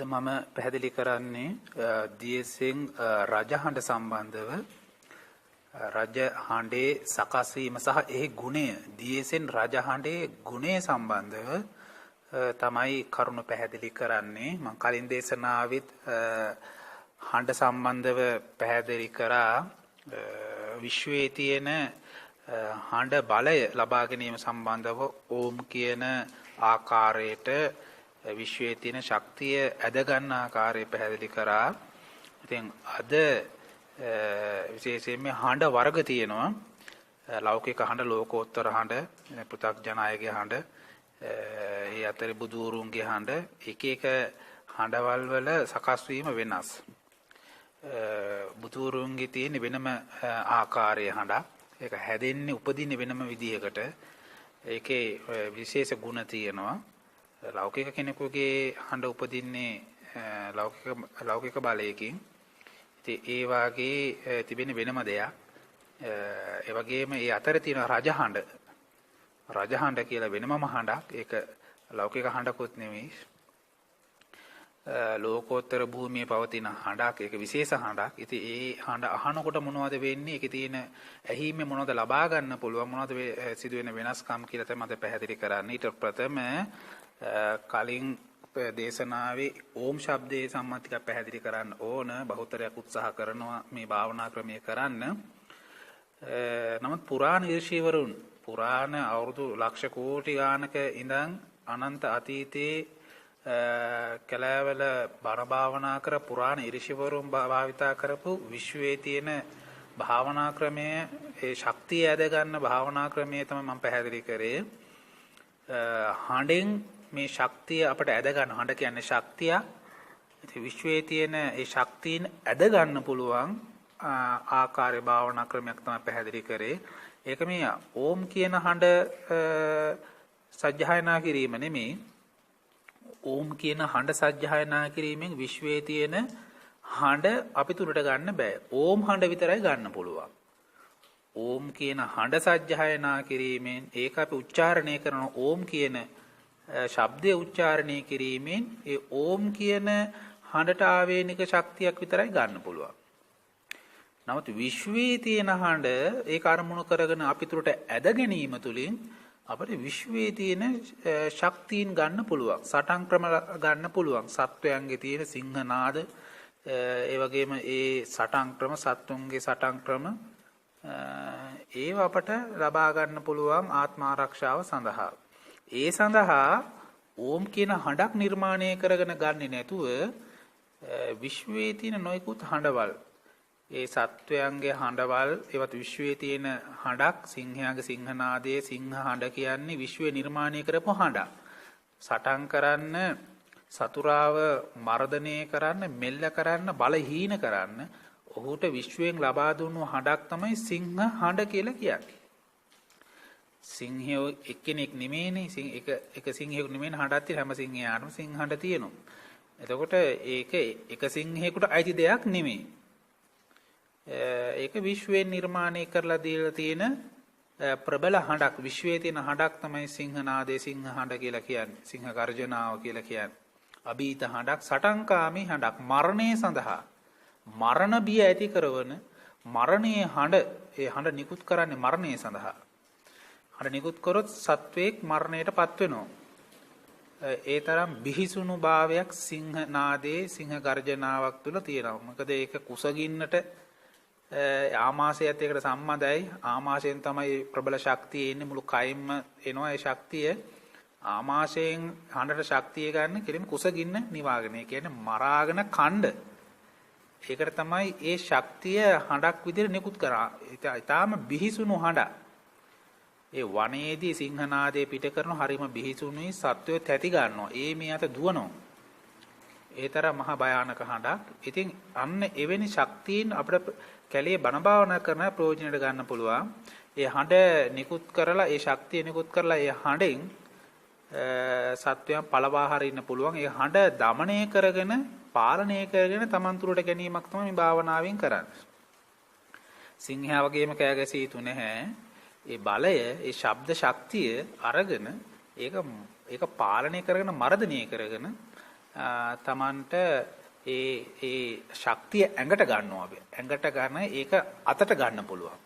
අද මම පැහැදිලි කරන්නේ දියසෙන් රජහඬ සම්බන්ධව රජහඬේ සකස් වීම සහ එහි ගුණය දියසෙන් රජහඬේ ගුණය සම්බන්ධව තමයි කරුණු පැහැදිලි කරන්නේ. මම කලින් දේශනාවෙත් හඬ සම්බන්ධව පැහැදිලි කරා විශ්වයේ තියෙන හඬ බලය ලබා ගැනීම සම්බන්ධව ඕම් කියන ආකාරයට විශ්වයේ තියෙන ශක්තිය ඇද ගන්න ආකාරය පැහැදිලි කරා. ඉතින් අද විශේෂයෙන්ම හඬ වර්ග තියෙනවා. ලෞකික හඬ, ලෝකෝත්තර හඬ, පෘථග්ජනයගේ හඬ, ඒ අතරේ බුදුරුන්ගේ හඬ, එක එක හඬවල් වල සකස් වීම වෙනස්. බුදුරුන්ගේ තියෙන වෙනම ආකාරයේ හඬක්. ඒක හැදෙන්නේ උපදින්නේ වෙනම විදිහකට. ඒකේ විශේෂ ගුණ තියෙනවා. ලෞකික කෙනෙකුගේ හඬ උපදින්නේ ලෞකික බලයකින්. ඉතින් ඒ වාගේ තිබෙන වෙනම දෙයක්. ඒ වගේම ඒ අතර තියෙන රජහඬ. රජහඬ කියලා වෙනමම හඬක්. ඒක ලෞකික හඬකුත් නෙවෙයි. ලෝකෝත්තර භූමියේ පවතින හඬක්. ඒක විශේෂ හඬක්. ඉතින් ඒ හඬ අහනකොට මොනවද වෙන්නේ? ඒකේ තියෙන ඇහිීමේ මොනවද ලබා ගන්න පුළුවන්? මොනවද සිදුවෙන වෙනස්කම් කියලා තමයි මම පැහැදිලි කරන්නේ. ඊට ප්‍රථම කලින් දේශනාවේ ඕම් ශබ්දයේ සම්මතික පැහැදිලි කරන්න ඕන. බහුතරයක් උත්සාහ කරනවා මේ භාවනා ක්‍රමය කරන්න. නමුත් පුරාණ ඍෂිවරුන් පුරාණ අවුරුදු ලක්ෂ කෝටි ගානක ඉඳන් අනන්ත අතීතයේ කලාවල බණ භාවනා කර පුරාණ ඍෂිවරුන් භාවිතා කරපු විශ්වයේ තියෙන භාවනා ක්‍රමය, ඒ ශක්තිය ඇද ගන්න භාවනා ක්‍රමය තමයි මම පැහැදිලි කරේ. හඬෙන් මේ ශක්තිය අපට ඇද ගන්න. හඬ කියන්නේ ශක්තිය. ඉතින් විශ්වයේ තියෙන ඒ ශක්තියින් ඇද ගන්න පුළුවන් ආකාරයේ භාවනා ක්‍රමයක් තමයි පැහැදිලි කරේ. ඒක මේ ඕම් කියන හඬ සජ්ජායනා කිරීම නෙමෙයි. ඕම් කියන හඬ සජ්ජායනා කිරීමෙන් විශ්වයේ තියෙන හඬ අපි තුරට ගන්න බෑ. ඕම් හඬ විතරයි ගන්න පුළුවන්. ඕම් කියන හඬ සජ්ජායනා කිරීමෙන් ඒක අපි උච්චාරණය කරන ඕම් කියන ශබ්දය උච්චාරණය කිරීමෙන් ඒ ඕම් කියන හඬට ආවේනික ශක්තියක් විතරයි ගන්න පුළුවන්. නමුත් විශ්වයේ තියෙන හඬ ඒක අරමුණු කරගෙන අපි තුරට ඇද ගැනීම තුළින් අපිට විශ්වයේ තියෙන ශක්තියින් ගන්න පුළුවන්. සටන් ක්‍රම ගන්න පුළුවන්. සත්වයන්ගේ තියෙන සිංහනාද, ඒ වගේම ඒ සටන් ක්‍රම, සත්තුන්ගේ සටන් ක්‍රම ඒව අපට ලබා ගන්න පුළුවන් ආත්ම ආරක්ෂාව සඳහා. ඒ සඳහා ඕම් කියන හඬක් නිර්මාණය කරගෙන ගන්නේ නැතුව විශ්වයේ තියෙන නොයෙකුත් හඬවල්, ඒ සත්වයන්ගේ හඬවල්, ඒවත් විශ්වයේ තියෙන හඬක්, සිංහයාගේ සිංහනාදයේ සිංහ හඬ කියන්නේ විශ්වයේ නිර්මාණය කරපු හඬක්. සටන් කරන්න, සතුරාව මර්ධනය කරන්න, මෙල්ල කරන්න, බලහීන කරන්න ඔහුට විශ්වයෙන් ලබා දුන්නු හඬක් තමයි සිංහ හඬ කියලා කියන්නේ. සිංහයෝ එක්කෙනෙක් නෙමෙයිනේ. එක සිංහයෙකු නෙමෙයි හඬක් තියෙන හැම සිංහයාටම සිංහ හඬ තියෙනවා. එතකොට ඒක එක සිංහයෙකුට අයිති දෙයක් නෙමෙයි. ඒක විශ්වයෙන් නිර්මාණය කරලා දීලා තියෙන ප්‍රබල හඬක්. විශ්වයේ තියෙන හඬක් තමයි සිංහනාදයේ සිංහ හඬ කියලා කියන්නේ. සිංහ ගර්ජනාව කියලා කියන්නේ. අභීත හඬක්, සටන්කාමී හඬක්. මරණය සඳහා මරණ බිය ඇති කරන මරණයේ හඬ, ඒ හඬ නිකුත් කරන්නේ මරණය සඳහා. හඬ නිකුත් කරොත් සත්වයක් මරණයට පත් වෙනවා. ඒ තරම් බිහිසුණු භාවයක් සිංහනාදයේ සිංහ ගර්ජනාවක් තුල තියෙනවා. මොකද ඒක කුසගින්නට ආමාශයත් එකට සම්බන්ධයි. ආමාශයෙන් තමයි ප්‍රබල ශක්තිය එන්නේ. මුළු කයින්ම එනවා ඒ ශක්තිය. ආමාශයෙන් හඬට ශක්තිය ගන්න කෙලින් කුසගින්න නිවාගෙන. ඒ කියන්නේ මරාගෙන කණ්ඩ. ඒකට තමයි ඒ ශක්තිය හඬක් විදිහට නිකුත් කරා. ඊටාම බිහිසුණු හඬ. ඒ වනයේදී සිංහනාදයේ පිට කරන හරිම බිහිසුණුයි සත්වය තැති ගන්නවා. ඒ මේ අත දුවනවා. ඒ තරම් මහා භයානක හඬක්. ඉතින් අන්න එවැනි ශක්තියින් අපිට කැලේ බණ භාවනා කරන ප්‍රයෝජනයට ගන්න පුළුවන්. ඒ හඬ නිකුත් කරලා, ඒ ශක්තිය නිකුත් කරලා ඒ හඬෙන් සත්වයන් පළවා හරින්න පුළුවන්. ඒ හඬ দমনය කරගෙන, පාලනය කරගෙන තමන් තුරට ගැනීමක් තමයි මේ භාවනාවෙන් කරන්නේ. සිංහයා වගේම කෑ ගැසී යුතු නැහැ. ඒ බලය, ඒ ශබ්ද ශක්තිය අරගෙන ඒක පාලනය කරගෙන, මර්ධනය කරගෙන තමන්ට ඒ ශක්තිය ඇඟට ගන්නවා අපි. ඇඟට ගන්න ඒක අතට ගන්න පුළුවන්.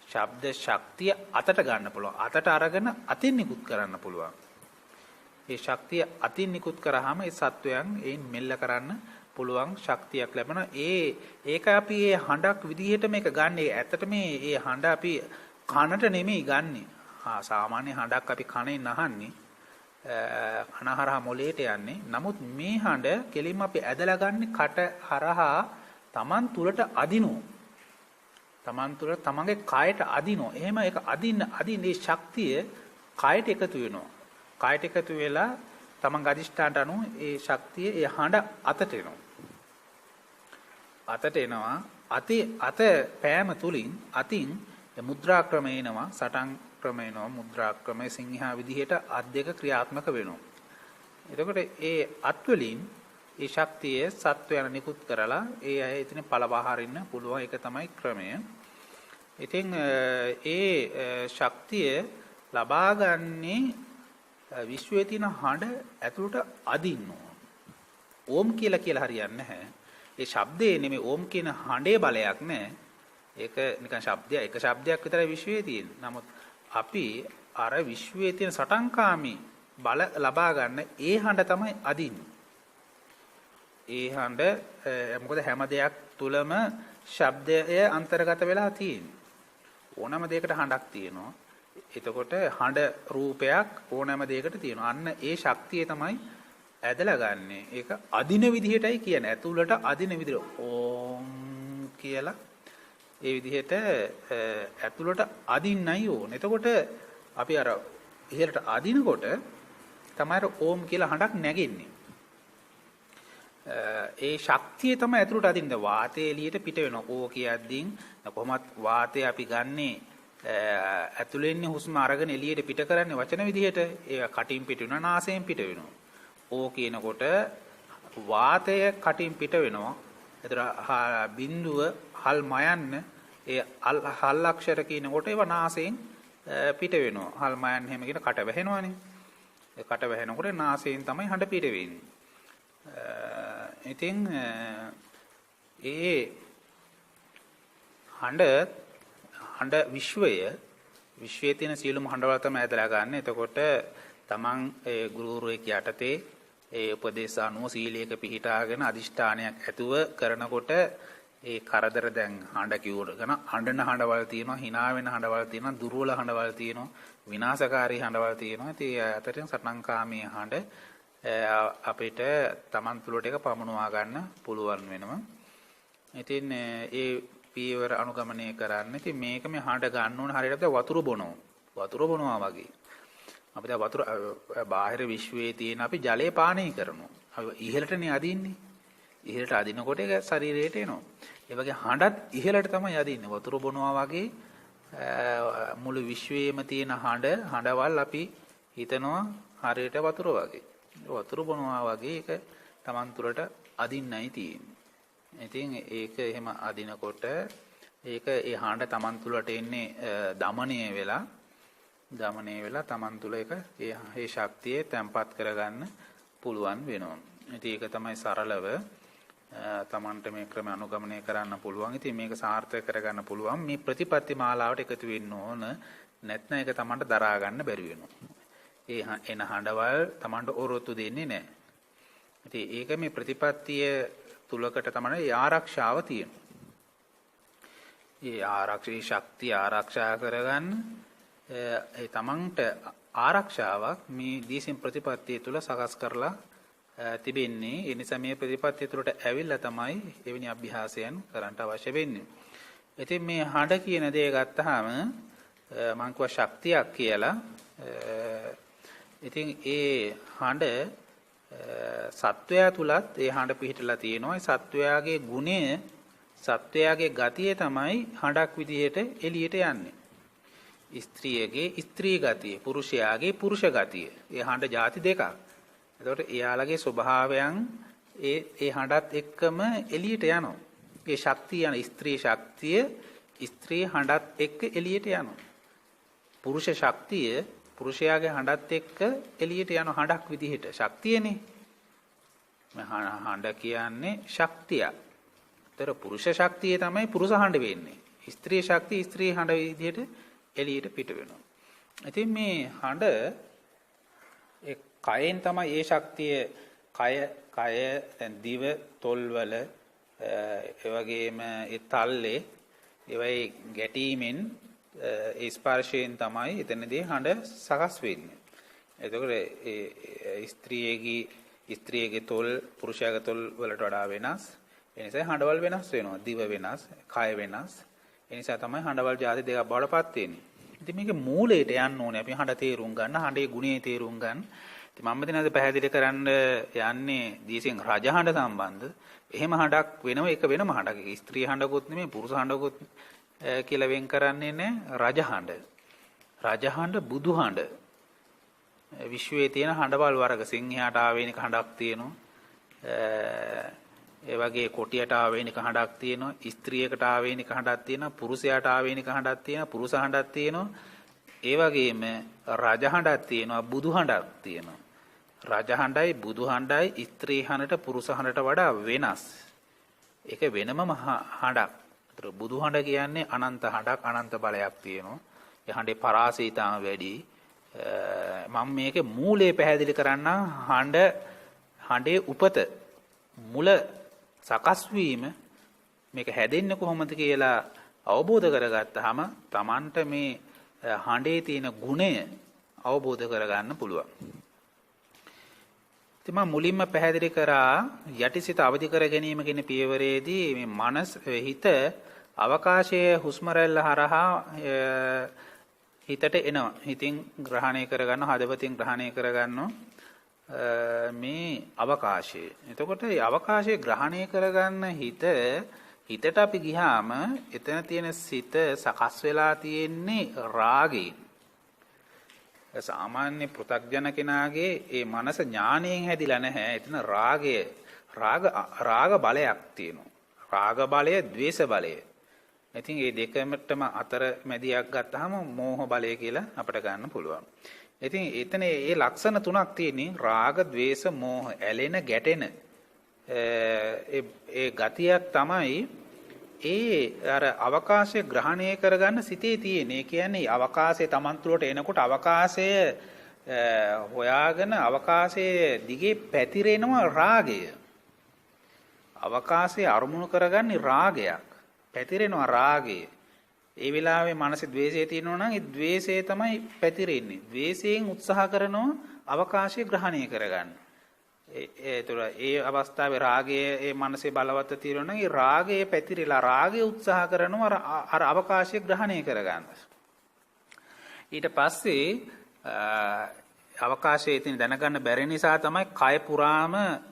ශබ්ද ශක්තිය අතට ගන්න පුළුවන්. අතට අරගෙන අතින් නිකුත් කරන්න පුළුවන්. ඒ ශක්තිය අතින් නිකුත් කරාම ඒ සත්වයන් ඒන් මෙල්ල කරන්න පුළුවන් ශක්තියක් ලැබෙනවා. ඒක අපි මේ හඬක් විදිහට මේක ගන්න. ඇත්තට මේ හඬ අපි කනට නෙමෙයි ගන්නෙ. සාමාන්‍ය හඬක් අපි කනෙන් අහන්නේ. කනහරහා මොලේට යන්නේ. නමුත් මේ හඬ කෙලින්ම අපි ඇදලා ගන්න කට හරහා Taman තුලට අදිනෝ. Taman තුල තමන්ගේ කයට අදිනෝ. එහෙම ඒක අදින්න මේ ශක්තිය කයට එකතු වෙනවා. කයට එකතු වෙලා තමන්ගේ අදිෂ්ඨානට අනුව ඒ ශක්තිය ඒ හඬ අතට එනවා. අතට එනවා. අත පෑම තුලින් අතින් මුද්‍රා ක්‍රමය එනවා. සටන් ක්‍රමය එනවා. මුද්‍රා ක්‍රමය සිංහා විදිහට අත් දෙක ක්‍රියාත්මක වෙනවා. එතකොට ඒ අත් වලින් ඒ ශක්තිය සත්වයන් නිකුත් කරලා ඒ අය එතන පළවහරින්න පුළුවන්. ඒක තමයි ක්‍රමය. ඉතින් ඒ ශක්තිය ලබා ගන්නේ විශ්වයේ තියෙන හඬ ඇතුළට අදින්න ඕන. ඕම් කියලා හරියන්නේ නැහැ. ඒ ශබ්දේ නෙමෙයි ඕම් කියන හඬේ බලයක් නැහැ. ඒක නිකන් ශබ්දයක් එක ශබ්දයක් විතරයි විශ්වයේ තියෙන්නේ. නමුත් අපි අර විශ්වයේ තියෙන සටන්කාමී බල ලබා ගන්න ඒ හඬ තමයි අදින්නේ. ඒ හඬ මොකද හැම දෙයක් තුලම ශබ්දය අන්තර්ගත වෙලා තියෙන්නේ. ඕනම දෙයකට හඬක් තියෙනවා. එතකොට හඬ රූපයක් ඕනෑම දෙයකට තියෙනවා. අන්න ඒ ශක්තිය තමයි ඇදලා ගන්නෙ. ඒක අදින විදිහටයි කියන්නේ. ඇතුළට අදින විදිහට ඕම් කියලා ඒ විදිහට ඇතුළට අදින්නයි ඕන. එතකොට අපි අර ඉහළට අදිනකොට තමයි ඕම් කියලා හඬක් නැගෙන්නේ. ඒ ශක්තිය තමයි ඇතුළට අදින්න. වාතය එළියට පිට වෙනවා. ඕ කියද්දී කොහොමත් වාතය අපි ගන්නේ ඇතුළෙන් හුස්ම අරගෙන එළියට පිට කරන්නේ වචන විදිහට. ඒක කටින් පිට වෙනවා, නාසයෙන් පිට වෙනවා. ඕ කියනකොට වාතය කටින් පිට වෙනවා. ඒතර බිඳුව හල් මයන්න ඒ හල් අක්ෂර කියනකොට ඒව නාසයෙන් පිට වෙනවා. හල් මයන්න හැම කියන කට වැහෙනවනේ. ඒ කට වැහෙනකොට නාසයෙන් තමයි හඬ පිට වෙන්නේ. ඉතින් ඒ හඬ විශ්වයේ තියෙන සියලුම හඬවල තමයි ඇදලා ගන්න. එතකොට තමන් ඒ ගුරුවරයෙක් යටතේ ඒ උපදේශ අනුව සීලයක පිහිටාගෙන අදිෂ්ඨානයක් ඇතුව කරනකොට ඒ කරදර දැන් හඬ කිව්වොටගෙන අඬන හඬවල් තියෙනවා, hina වෙන හඬවල් තියෙනවා, දුර්වල හඬවල් තියෙනවා, විනාශකාරී හඬවල් තියෙනවා. ඉතින් අතරින් සටන්කාමී හඬ අපිට තමන් තුළට එක පමුණවා ගන්න පුළුවන් වෙනවා. ඉතින් ඒ පීවර අනුගමනය කරන්න. ඉතින් මේක මේ හඬ ගන්න ඕන හරියට වතුර බොනවා. වතුර බොනවා වගේ. අපි දැන් වතුර බාහිර විශ්වයේ තියෙන අපි ජලය පානය කරනවා. අපි ඉහළටනේ අදින්නේ. ඉහළට අදිනකොට ඒක ශරීරයට එනවා. ඒ වගේ හඬත් ඉහළට තමයි අදින්නේ. වතුර බොනවා වගේ මුළු විශ්වයේම තියෙන හඬවල් අපි හිතනවා හරියට වතුර වගේ. වතුර බොනවා වගේ ඒක Taman තුරට අදින්නයි තියෙන්නේ. ඉතින් ඒක එහෙම අදිනකොට ඒක ඒ හඬ Taman තුලට එන්නේ දමණය වෙලා Taman තුල ඒක ඒ ශක්තිය තැම්පත් කරගන්න පුළුවන් වෙනවා. ඉතින් ඒක තමයි සරලව Tamanට මේ ක්‍රම අනුගමනය කරන්න පුළුවන්. ඉතින් මේක සාර්ථක කරගන්න පුළුවන්. මේ ප්‍රතිපත්ති මාලාවට එකතු වෙන්න ඕන. නැත්නම් ඒක Tamanට දරා ගන්න බැරි වෙනවා. ඒ එන හඬවල් Tamanට ඔරොත්තු දෙන්නේ නැහැ. ඉතින් ඒක මේ ප්‍රතිපත්තිය තුලකට තමයි ආරක්ෂාව තියෙනවා. ඒ ශක්තිය ආරක්ෂා කරගන්න ඒ තමන්ට ආරක්ෂාවක් මේ දීසින් ප්‍රතිපත්තිය තුල සකස් කරලා තිබෙන්නේ. ඒ නිසා මේ ප්‍රතිපත්තිය තුලට ඇවිල්ලා තමයි එවැනි අභ්‍යාසයන් කරන්න අවශ්‍ය වෙන්නේ. ඉතින් මේ හඬ කියන දේ ගත්තාම මම කිව්වා ශක්තියක් කියලා. ඉතින් ඒ හඬ සත්වයා තුලත් ඒ හඬ පිහිටලා තියෙනවා. ඒ සත්වයාගේ ගුණය, සත්වයාගේ ගතිය තමයි හඬක් විදිහට එළියට යන්නේ. ස්ත්‍රියගේ ස්ත්‍රී ගතිය, පුරුෂයාගේ පුරුෂ ගතිය. ඒ හඬ ಜಾති දෙකක්. එතකොට එයාලගේ ස්වභාවයන් ඒ හඬත් එක්කම එළියට යනවා. ඒ ශක්තිය යන ස්ත්‍රී ශක්තිය ස්ත්‍රී හඬත් එක්ක එළියට යනවා. පුරුෂ ශක්තිය පුරුෂයාගේ හඬත් එක්ක එළියට යන හඬක් විදිහට ශක්තියනේ. මේ හඬ කියන්නේ ශක්තිය. ඒතර පුරුෂ ශක්තිය තමයි පුරුෂ හඬ වෙන්නේ. ස්ත්‍රී ශක්තිය ස්ත්‍රී හඬ විදිහට එළියට පිට වෙනවා. ඉතින් මේ හඬ ඒ කයෙන් තමයි ඒ ශක්තිය කය දැන් දිව තොල්වල ඒ වගේම ඒ තල්ලේ ඒවයි ගැටීමෙන් ඒ ස්පර්ශයෙන් තමයි එතනදී හඬ සකස් වෙන්නේ. එතකොට ඒ ස්ත්‍රියගේ තොල් පුරුෂයාගේ තොල් වලට වඩා වෙනස්. ඒ නිසා හඬවල් වෙනස් වෙනවා. දිව වෙනස්, කය වෙනස්. ඒ නිසා තමයි හඬවල් ಜಾති දෙකක් බවට පත් වෙන්නේ. ඉතින් මේකේ මූලයට යන්න ඕනේ. අපි හඬ තේරුම් ගන්න, හඬේ ගුණේ තේරුම් ගන්න. ඉතින් මම මෙතනද පැහැදිලි කරන්න යන්නේ දීසෙන් රජ හඬ සම්බන්ධ. එහෙම හඬක් වෙනම එක වෙනම හඬක්. ස්ත්‍රී හඬකුත් නෙමෙයි, පුරුෂ හඬකුත් කියලා වෙන් කරන්නේ නැහැ. රජ හඬ. රජ හඬ, බුදු හඬ. විශ්වයේ තියෙන හඬවල් වර්ග සිංහයාට ආවේනික හඬක් තියෙනවා. ඒ වගේ කොටියට ආවේනික හඬක් තියෙනවා. ස්ත්‍රියකට ආවේනික හඬක් තියෙනවා. පුරුෂයාට ආවේනික හඬක් තියෙනවා. පුරුෂ හඬක් තියෙනවා. ඒ වගේම රජ හඬක් තියෙනවා. බුදු හඬක් තියෙනවා. රජ හඬයි බුදු හඬයි ස්ත්‍රී හඬට පුරුෂ හඬට වඩා වෙනස්. ඒක වෙනමම හඬක්. ඒතර බුදු හඬ කියන්නේ අනන්ත හඬක්, අනන්ත බලයක් තියෙනවා. ඒ හඬේ පරාසීතාව වැඩි. මම මේකේ මූලය පැහැදිලි කරන්නම්. හඬේ උපත මුල සකස් වීම මේක හැදෙන්නේ කොහොමද කියලා අවබෝධ කරගත්තාම Tamanට මේ හඬේ තියෙන ගුණය අවබෝධ කරගන්න පුළුවන්. ඉතින් මම මුලින්ම පැහැදිලි කරා යටිසිත අවදි කර ගැනීම කියන පියවරේදී මේ මනස හිත අවකාශයේ හුස්ම රැල්ල හරහා හිතට එනවා. හිතින් ග්‍රහණය කරගන්න, හදවතින් ග්‍රහණය කරගන්න මේ අවකාශය. එතකොට මේ අවකාශය ග්‍රහණය කරගන්න හිතට අපි ගියාම එතන තියෙන සිත සකස් වෙලා තියෙන්නේ රාගයෙන්. සාමාන්‍ය පෘථග්ජන කෙනාගේ ඒ මනස ඥාණයෙන් හැදිලා නැහැ. එතන රාග බලයක් තියෙනවා. රාග බලය, ද්වේෂ බලය. ඉතින් මේ දෙකමටම අතර මැදියක් ගත්තාම මෝහ බලය කියලා අපිට ගන්න පුළුවන්. ඉතින් එතන මේ ලක්ෂණ තුනක් තියෙන්නේ රාග, ද්වේෂ, මෝහ, ඇලෙන, ගැටෙන. ඒ ගතියක් තමයි ඒ අර අවකාශය ග්‍රහණය කරගන්න සිතේ තියෙන. ඒ කියන්නේ අවකාශයේ Taman තුළට එනකොට අවකාශය හොයාගෙන අවකාශයේ දිගේ පැතිරෙනවා රාගය. අවකාශයේ අරමුණු කරගන්නේ රාගයක්. පැතිරෙනවා රාගය. ඒ වෙලාවේ මනසේ ද්වේෂය තියෙනවා නම් ඒ ද්වේෂය තමයි පැතිරෙන්නේ. ද්වේෂයෙන් උත්සාහ කරනවා අවකාශය ග්‍රහණය කරගන්න. ඒ අවස්ථාවේ රාගයේ ඒ මනසේ බලවත් තියෙනවා නම් ඒ රාගයේ පැතිරිලා රාගය උත්සාහ කරනවා අර අවකාශය ග්‍රහණය කරගන්න. ඊට පස්සේ අවකාශයේ තියෙන දැනගන්න බැරි නිසා තමයි කය පුරාම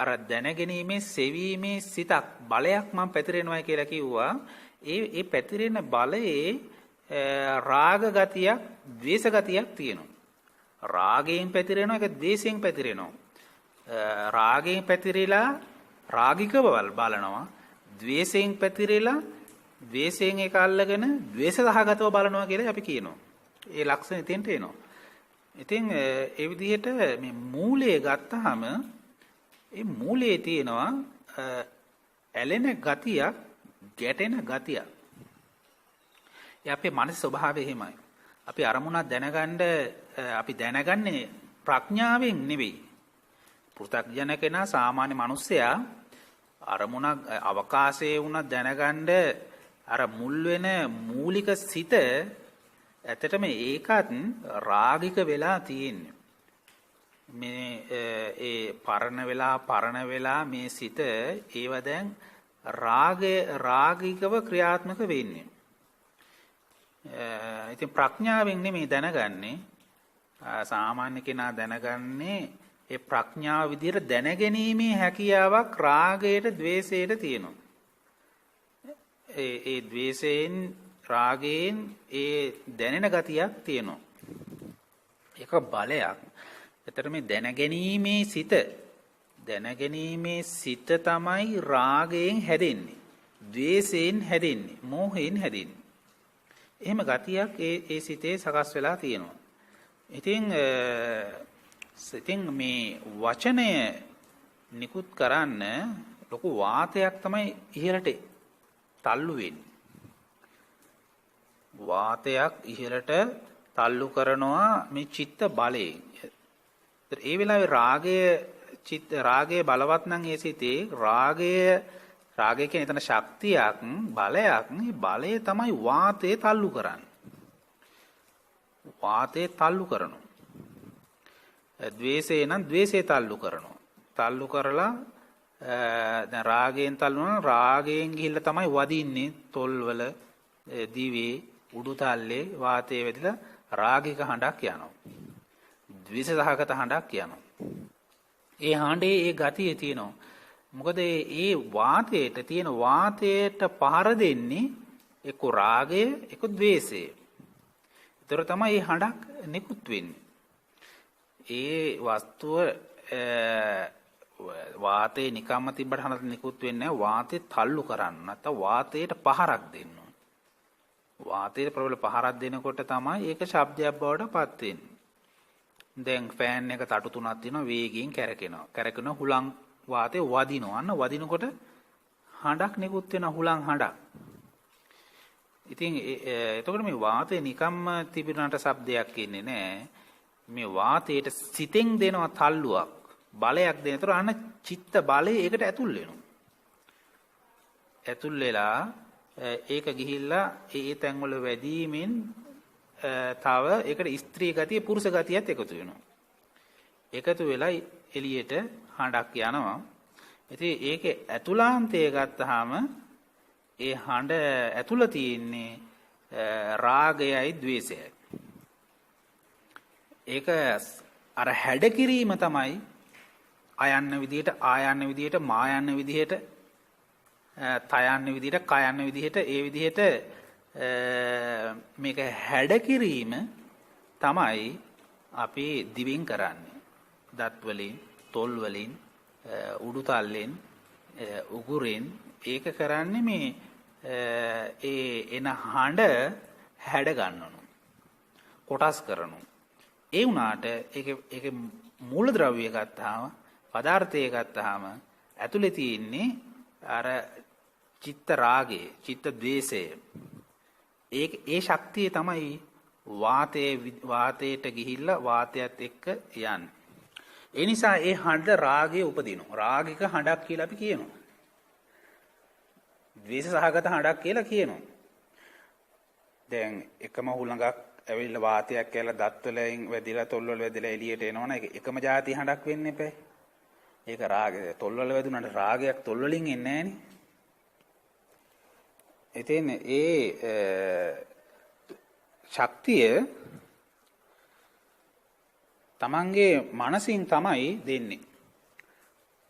අර දැනගැනීමේ සෙවීමේ සිතක් බලයක් මම පැතිරෙනවා කියලා කිව්වා. ඒ පැතිරෙන බලයේ රාග ගතියක්, ද්වේෂ ගතියක් තියෙනවා. රාගයෙන් පැතිරෙනවා, ඒක ද්වේෂයෙන් පැතිරෙනවා. රාගයෙන් පැතිරිලා රාගිකව බලනවා. ද්වේෂයෙන් පැතිරිලා ද්වේෂයෙන් ඒක අල්ලගෙන ද්වේෂ සහගතව බලනවා කියලා අපි කියනවා. ඒ ලක්ෂණ එතෙන්ට එනවා. ඉතින් ඒ විදිහට මේ මූලය ගත්තාම ඒ මූලයේ තියෙනවා ඇලෙන ගතියක්, ගැටෙන ගතියක්. ඒ අපේ මනස ස්වභාවය එහෙමයි. අපි අරමුණක් දැනගන්න අපි දැනගන්නේ ප්‍රඥාවෙන් නෙවෙයි. පෘථග්ජන කෙනා සාමාන්‍ය මිනිස්සයා අරමුණක් අවකාශයේ වුණා දැනගන්න අර මුල් වෙන මූලික සිත ඇත්තටම ඒකත් රාගික වෙලා තියෙන්නේ. මේ ඒ පරණ වෙලා මේ සිත ඒව දැන් රාගිකව ක්‍රියාත්මක වෙන්නේ. ඉතින් ප්‍රඥාවෙන් නෙමෙයි දැනගන්නේ. සාමාන්‍ය කෙනා දැනගන්නේ ඒ ප්‍රඥාව විදිහට දැනගැනීමේ හැකියාවක් රාගයට, ද්වේෂයට තියෙනවා. ඒ ද්වේෂයෙන්, රාගයෙන් ඒ දැනෙන ගතියක් තියෙනවා. ඒක බලයක්. එතකොට මේ දැනගැනීමේ සිත තමයි රාගයෙන් හැදෙන්නේ, ද්වේෂයෙන් හැදෙන්නේ, මෝහයෙන් හැදෙන්නේ. එහෙම ගතියක් ඒ සිතේ සකස් වෙලා තියෙනවා. ඉතින් මේ වචනය නිකුත් කරන්න ලොකු වාතයක් තමයි ඉහළට තල්ලු වෙන්නේ. වාතයක් ඉහළට තල්ලු කරනවා මේ චිත්ත බලයෙන්. ඒ වෙලාවේ රාගය බලවත් නම් ඒ සිතේ රාගය කියන එතන ශක්තියක් බලයක්. මේ බලය තමයි වාතය තල්ලු කරන්නේ. වාතය තල්ලු කරනවා. ද්වේෂය නම් ද්වේෂය තල්ලු කරනවා. තල්ලු කරලා දැන් රාගයෙන් තල්ලු කරනවා. රාගයෙන් ගිහිල්ලා තමයි වදින්නේ තොල්වල දිවේ උඩු තල්ලේ වාතයේ වැදිලා රාගික හඬක් යනවා. ද්වේෂ සහගත හඬක් යනවා. ඒ හඬේ ඒ ගතිය තියෙනවා. මොකද ඒ වාතයට තියෙන වාතයට පහර දෙන්නේ එක්ක රාගය එක්ක ද්වේෂය. ඒතර තමයි මේ හඬක් නිකුත් වෙන්නේ. ඒ වස්තුව වාතේ නිකම්ම තිබ්බට හඬ නිකුත් වෙන්නේ නැහැ. වාතේ තල්ලු කරන්න නැත්නම් වාතයට පහරක් දෙන්න. වාතයට ප්‍රබල පහරක් දෙනකොට තමයි ඒක ශබ්දයක් බවට පත් වෙන්නේ. දැන් ෆෑන් එක තටු තුනක් තියෙනවා වේගයෙන් කැරකෙනවා. කැරකෙන හුලං වාතේ වදිනවා. අන්න වදිනකොට හඬක් නිකුත් වෙන හුලං හඬක්. ඉතින් එතකොට මේ වාතේ නිකම්ම තිබුණාට ශබ්දයක් ඉන්නේ නැහැ. මේ වාතයට සිතෙන් දෙනවා තල්ලුවක් බලයක් දෙන. ඒතර අන්න චිත්ත බලය ඒකට ඇතුල් වෙනවා. ඇතුල් වෙලා ඒක ගිහිල්ලා ඒ තැන්වල වැඩිමින් තව ඒකට ස්ත්‍රී ගතිය පුරුෂ ගතියත් එකතු වෙනවා. එකතු වෙලා එළියට හඬක් යනවා. ඉතින් ඒකේ ඇතුළාන්තය ගත්තාම ඒ හඬ ඇතුළ තියෙන්නේ රාගයයි ද්වේෂයයි. ඒක අර හැඩ කිරීම තමයි අයන්න විදියට ආයන්න විදියට මායන්න විදියට තයන්න විදියට කයන්න විදියට ඒ විදියට මේක හැඩ කිරීම තමයි අපි දිවෙන් කරන්නේ. දත් වලින්, තොල් වලින්, උඩු තල්ලෙන්, උගුරෙන් ඒක කරන්නේ මේ ඒ එන හඬ හැඩ ගන්නනු. කොටස් කරනු. ඒ වුණාට ඒකේ මූලද්‍රව්‍ය ගත්තාම පදාර්ථය ගත්තාම ඇතුලේ තියෙන්නේ අර චිත්ත රාගය, චිත්ත ද්වේෂය. ඒ ශක්තිය තමයි වාතයට ගිහිල්ලා වාතයත් එක්ක යන්නේ. ඒ නිසා ඒ හඬ රාගය උපදිනවා. රාගික හඬක් කියලා අපි කියනවා. ද්වේෂ සහගත හඬක් කියලා කියනවා. දැන් එකම හුළඟක් ඇවිල්ලා වාතයක් කියලා දත් වලින් වැදිලා තොල් වල වැදිලා එළියට එනවනේ ඒක එකම જાති හඬක් වෙන්න එපා. ඒක රාගය. තොල් වල වැදුනට රාගයක් තොල් වලින් එන්නේ නැහනේ. එතෙන් ඒ ශක්තිය තමන්ගේ මනසින් තමයි දෙන්නේ.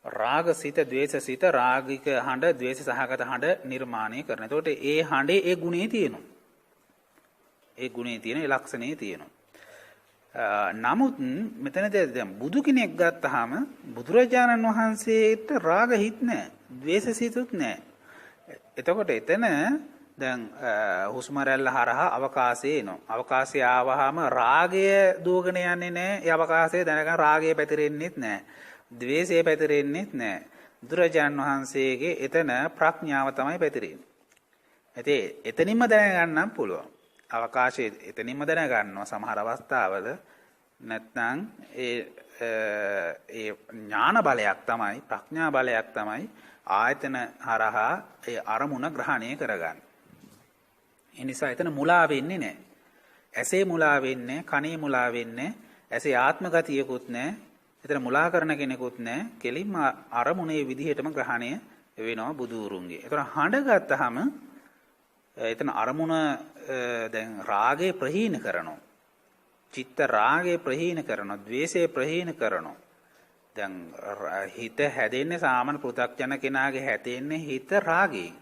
රාගසිත, ද්වේෂසිත, රාගික හඬ, ද්වේෂ සහගත හඬ නිර්මාණය කරන. එතකොට ඒ හඬේ ඒ ගුණේ තියෙනවා. ඒ ගුණේ තියෙන, ඒ ලක්ෂණේ තියෙනවා. නමුත් මෙතනදී දැන් බුදු කෙනෙක් ගත්තාම බුදුරජාණන් වහන්සේට රාග හිත් නැහැ, ද්වේෂ සිතුත් නැහැ. එතකොට එතන දැන් හුස්ම රැල්ල හරහා අවකාශයේ එනවා. අවකාශය ආවහම රාගය දුවගෙන යන්නේ නැහැ. ඒ අවකාශයේ දැනගන්න රාගය පැතිරෙන්නේත් නැහැ. ද්වේෂය පැතිරෙන්නේත් නැහැ. බුදුරජාණන් වහන්සේගේ එතන ප්‍රඥාව තමයි පැතිරෙන්නේ. එතනින්ම දැනගන්නම් පුළුවන්. අවකාශයේ එතනින්ම දැනගන්නවා සමහර අවස්ථාවල. නැත්නම් ඒ ඥාන බලයක් තමයි, ප්‍රඥා බලයක් තමයි ආයතන හරහා ඒ අරමුණ ග්‍රහණය කරගන්නේ. ඒ නිසා එතන මුලා වෙන්නේ නැහැ. ඇසේ මුලා වෙන්නේ, කනේ මුලා වෙන්නේ, ඇසේ ආත්ම ගතියකුත් නැහැ. එතන මුලා කරන කෙනෙකුත් නැහැ. කෙලින්ම අරමුණේ විදිහටම ග්‍රහණය වෙනවා බුදුරුන්ගේ. ඒතර හඬ ගත්තාම එතන අරමුණ දැන් රාගය ප්‍රහීන කරනවා. චිත්ත රාගය ප්‍රහීන කරනවා. ද්වේෂය ප්‍රහීන කරනවා. දැන් හිත හැදෙන්නේ සාමාන්‍ය පෘථග්ජන කෙනාගේ හැදෙන්නේ හිත රාගයෙන්.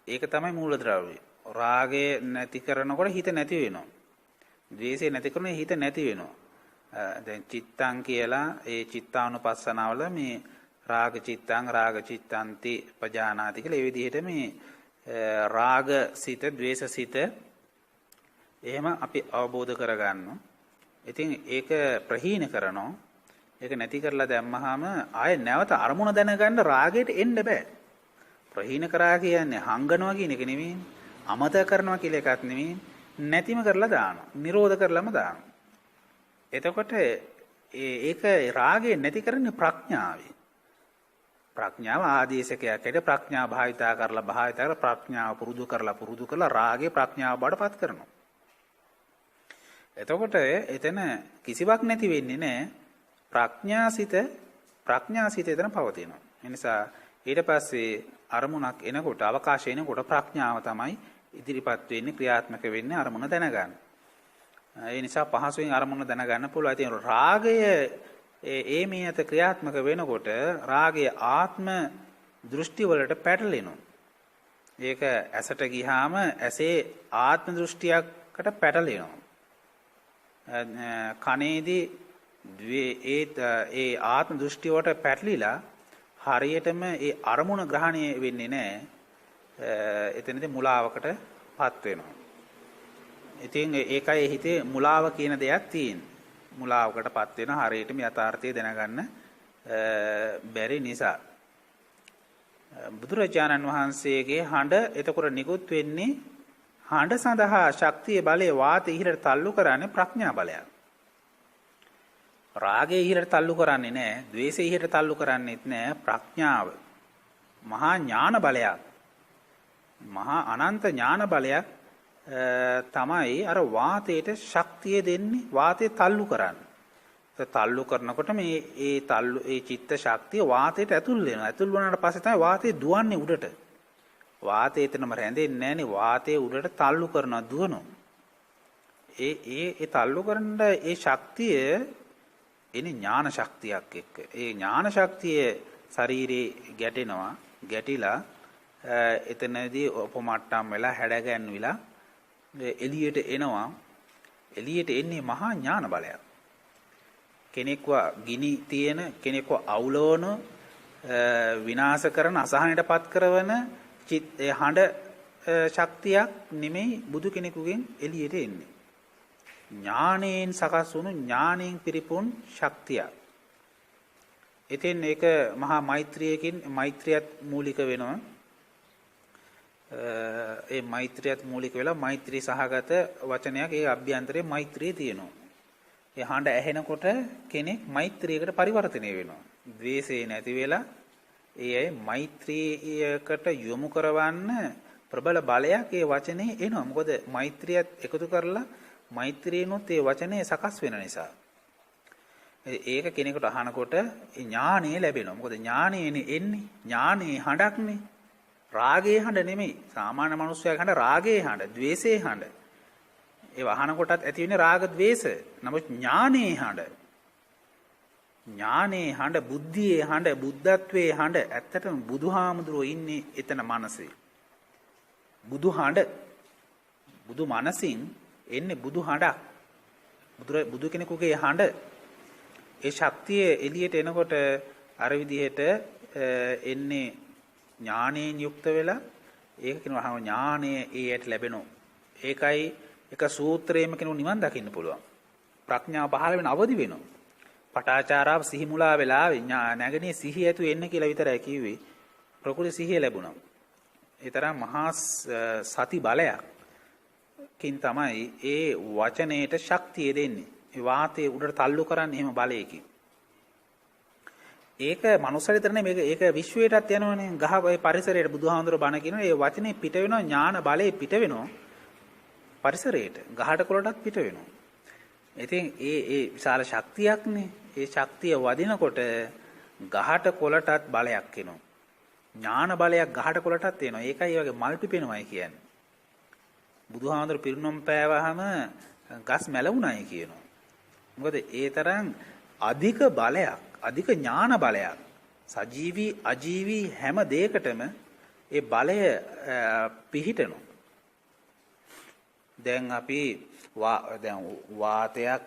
ඒක තමයි මූලද්‍රව්‍ය. රාගය නැති කරනකොට හිත නැති වෙනවා. ද්වේෂය නැති කරනකොට හිත නැති වෙනවා. දැන් චිත්තං කියලා ඒ චිත්තානුපස්සනාවල මේ රාග චිත්තං රාග චිත්තන්ති පජානාති කියලා ඒ විදිහට මේ රාග සිත, ද්වේෂ සිත එහෙම අපි අවබෝධ කරගන්නවා. ඉතින් ඒක ප්‍රහීන කරනවා. ඒක නැති කරලා දැම්මහම ආයෙ නැවත අරමුණ දැනගන්න රාගයට එන්න බෑ. ප්‍රහීන කරා කියන්නේ හංගනවා කියන එක නෙමෙයි. අමතක කරනවා කියලා එකක් නෙමෙයි. නැතිම කරලා දානවා. නිරෝධ කරලම දානවා. එතකොට ඒක රාගය නැති කරන්නේ ප්‍රඥාවෙන්. ප්‍රඥාව ආදේශකයකට ප්‍රඥා භාවිතා කරලා ප්‍රඥාව පුරුදු කරලා රාගේ ප්‍රඥාව බඩපත් කරනවා. එතකොට එතන කිසිවක් නැති වෙන්නේ නැහැ. ප්‍රඥාසිත එතන පවතිනවා. ඒ නිසා ඊට පස්සේ අරමුණක් එනකොට අවකාශය එනකොට ප්‍රඥාව තමයි ඉදිරිපත් වෙන්නේ ක්‍රියාත්මක වෙන්නේ අරමුණ දැනගන්න. ඒ නිසා පහසුවෙන් අරමුණ දැනගන්න පුළුවන්. ඉතින් රාගය මේ අත ක්‍රියාත්මක වෙනකොට රාගයේ ආත්ම දෘෂ්ටි වලට පැටලෙනවා. ඒක ඇසට ගියාම ඇසේ ආත්ම දෘෂ්ටියකට පැටලෙනවා. කනේදී ඒ ආත්ම දෘෂ්ටි වලට පැටලිලා හරියටම ඒ අරමුණ ග්‍රහණය වෙන්නේ නැහැ. එතනදී මුලාවකටපත් වෙනවා. ඉතින් ඒකයි හිතේ මුලාව කියන දෙයක් තියෙන්නේ. මුලාවකටපත් වෙන හරියටම යථාර්ථය දැනගන්න බැරි නිසා. බුදුරජාණන් වහන්සේගේ හඬ එතකොට නිකුත් වෙන්නේ හඬ සඳහා ශක්තිය බලය වාතය ඉහළට තල්ලු කරන්නේ ප්‍රඥා බලයක්. රාගය ඉහළට තල්ලු කරන්නේ නැහැ, ද්වේෂය ඉහළට තල්ලු කරන්නේත් නැහැ. ප්‍රඥාව මහා ඥාන බලයක්. මහා අනන්ත ඥාන බලයක් තමයි අර වාතයට ශක්තිය දෙන්නේ, වාතය තල්ලු කරන්නේ. තල්ලු කරනකොට ඒ චිත්ත ශක්තිය වාතයට ඇතුල් වෙනවා. ඇතුල් වුණාට පස්සේ තමයි වාතය දුවන්නේ උඩට. වාතය එතනම රැඳෙන්නේ නැහනේ. වාතය උඩට තල්ලු කරනවා, දුවනවා. ඒ තල්ලු කරන ඒ ශක්තිය එනේ ඥාන ශක්තියක් එක්ක. ඒ ඥාන ශක්තිය ශරීරේ ගැටෙනවා. ගැටිලා එතනදී උපමට්ටම් වෙලා හැඩගැන්විලා එළියට එනවා. එළියට එන්නේ මහා ඥාන බලයක්. කෙනෙක්ව ගිනි තියෙන, කෙනෙක්ව අවුලවන, විනාශ කරන, අසහනයටපත් කරන හඬ ශක්තියක් නෙමෙයි බුදු කෙනෙකුගෙන් එළියට එන්නේ. ඥාණයෙන් සකස් වුණු ඥාණයෙන් පිරිපුන් ශක්තියක්. ඉතින් ඒක මහා මෛත්‍රියත් මූලික වෙනවා. ඒ මෛත්‍රියත් මූලික වෙලා මෛත්‍රී සහගත වචනයක් ඒ අභ්‍යන්තරයේ මෛත්‍රිය තියෙනවා. ඒ හඬ ඇහෙනකොට කෙනෙක් මෛත්‍රියකට පරිවර්තනය වෙනවා. ද්වේෂය නැති වෙලා ඒ අය මෛත්‍රියකට යොමු කරවන්න ප්‍රබල බලයක් ඒ වචනේ එනවා. මොකද මෛත්‍රියත් එකතු කරලා මෛත්‍රියනොත් ඒ වචනේ සකස් වෙන නිසා. ඒක කෙනෙකුට අහනකොට ඥානෙ ලැබෙනවා. මොකද ඥානෙනේ එන්නේ. ඥානේ හඬක්නේ. රාගයේ හඬ නෙමෙයි. සාමාන්‍ය මිනිස්සුන්ගේ හඬ රාගයේ හඬ, ද්වේෂයේ හඬ. ඒ වහන කොටත් ඇති වෙන්නේ රාග ද්වේෂ. නමුත් ඥානේ හඬ. ඥානේ හඬ, බුද්ධියේ හඬ, බුද්ධත්වයේ හඬ. ඇත්තටම බුදුහාමුදුරුවෝ ඉන්නේ එතන මනසේ. බුදු හඬ. බුදු මනසින් එන්නේ බුදු හඬක්. බුදු කෙනෙකුගේ හඬ. ඒ ශක්තිය එළියට එනකොට අර විදිහට එන්නේ ඥානයෙන් යුක්ත වෙලා. ඒක කියනවා ඥානය ඒයට ලැබෙනවා. ඒකයි එක සූත්‍රයේම කෙනෙකු නිවන් දකින්න පුළුවන්. ප්‍රඥාව පහළ වෙන අවදි වෙනවා. පටාචාරාව සිහි මුලා වෙලා නැගණේ සිහිය ඇතු එන්න කියලා විතරයි කිව්වේ. ප්‍රකෘති සිහිය ලැබුණා. ඒ තරම් මහා සති බලයක් කින් තමයි ඒ වචනයේට ශක්තිය දෙන්නේ. ඒ වාතයේ උඩට තල්ලු කරන්නේ එහෙම බලයකින්. ඒක මනුස්සයෙක් විතර නෙමෙයි මේක විශ්වයටත් යනවනේ. ගහ ඒ පරිසරයට බුදුහාමුදුරුවෝ බණ කියනවා. ඒ වචනේ පිට වෙනවා, ඥාන බලයේ පිට වෙනවා පරිසරයට. ගහට කොළටත් පිට වෙනවා. ඉතින් ඒ විශාල ශක්තියක්නේ. ඒ ශක්තිය වදිනකොට ගහට කොළටත් බලයක් එනවා. ඥාන බලයක් ගහට කොළටත් එනවා. ඒකයි වගේ මල් පිපෙනවයි කියන්නේ. බුදුහාමුදුරුවෝ පිරිනොම් පෑවහම ගස් මැලුණායි කියනවා. මොකද ඒ තරම් අධික බලයක්, අධික ඥාන බලයක් සජීවී අජීවී හැම දෙයකටම ඒ බලය පිහිටනවා. දැන් අපි වාතයක්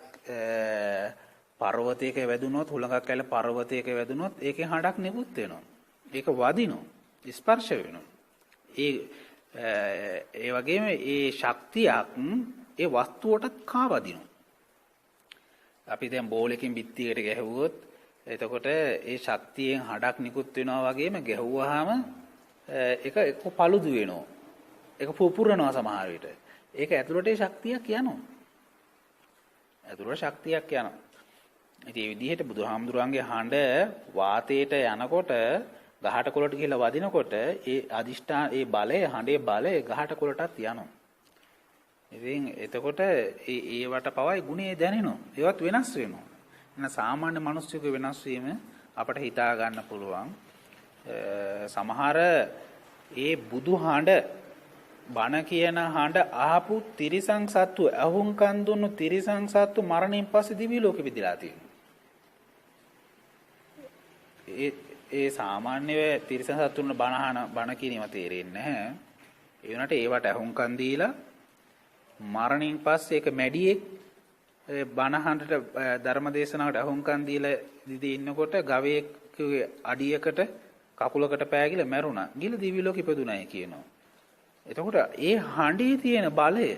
පර්වතයක වැදුනොත්, හුලඟක් ඇල පර්වතයක වැදුනොත් ඒකේ හඬක් නිකුත් වෙනවා. ඒක වදිනවා, ස්පර්ශ වෙනවා. ඒ වගේම ඒ ශක්තියක් ඒ වස්තුවටත් කාවදිනවා. අපි දැන් බෝලකින් බිත්තියකට ගැහුවොත් එතකොට ඒ ශක්තියෙන් හඩක් නිකුත් වෙනවා වගේම ගැහුවාම ඒක එක්ක paludu වෙනවා. ඒක පුපුරනවා සමහර විට. ඒක ඇතුළට ඒ ශක්තියක් යනවා. ඇතුළට ශක්තියක් යනවා. ඉතින් මේ විදිහට බුදුහාමුදුරන්ගේ හඬ වාතයට යනකොට ගහට කොළට ගිහිල්ලා වදිනකොට ඒ අදිෂ්ඨාන ඒ බලය හඬේ බලය ගහට කොළටත් යනවා. ඉතින් එතකොට ඒවට පවයි ගුණේ දැනෙනවා. ඒවත් වෙනස් වෙනවා. එන සාමාන්‍ය මිනිස්සුක වෙනස් වීම අපට හිතා ගන්න පුළුවන්. සමහර ඒ බුදු හඬ බණ කියන හඬ ආපු තිරිසං සත්තු අහුම්කන් දුන්නු තිරිසං සත්තු මරණයෙන් පස්සේ දිවි ලෝකෙ විදිලා තියෙනවා. ඒ සාමාන්‍ය තිරිසං සත්තුන් බණ කියනව තේරෙන්නේ නැහැ. ඒ වුණාට ඒවට අහුම්කන් දීලා මරණයෙන් පස්සේ ඒක මැඩියෙක් බණහන්ට ධර්මදේශනාවට අහුම්කන් දීලා දිදී ඉන්නකොට ගවයෙක්ගේ අඩියකට කකුලකට පෑගිලා මැරුණා. ගිල දිවි ලෝකෙ ඉපදුනායි කියනවා. එතකොට ඒ හඬේ තියෙන බලය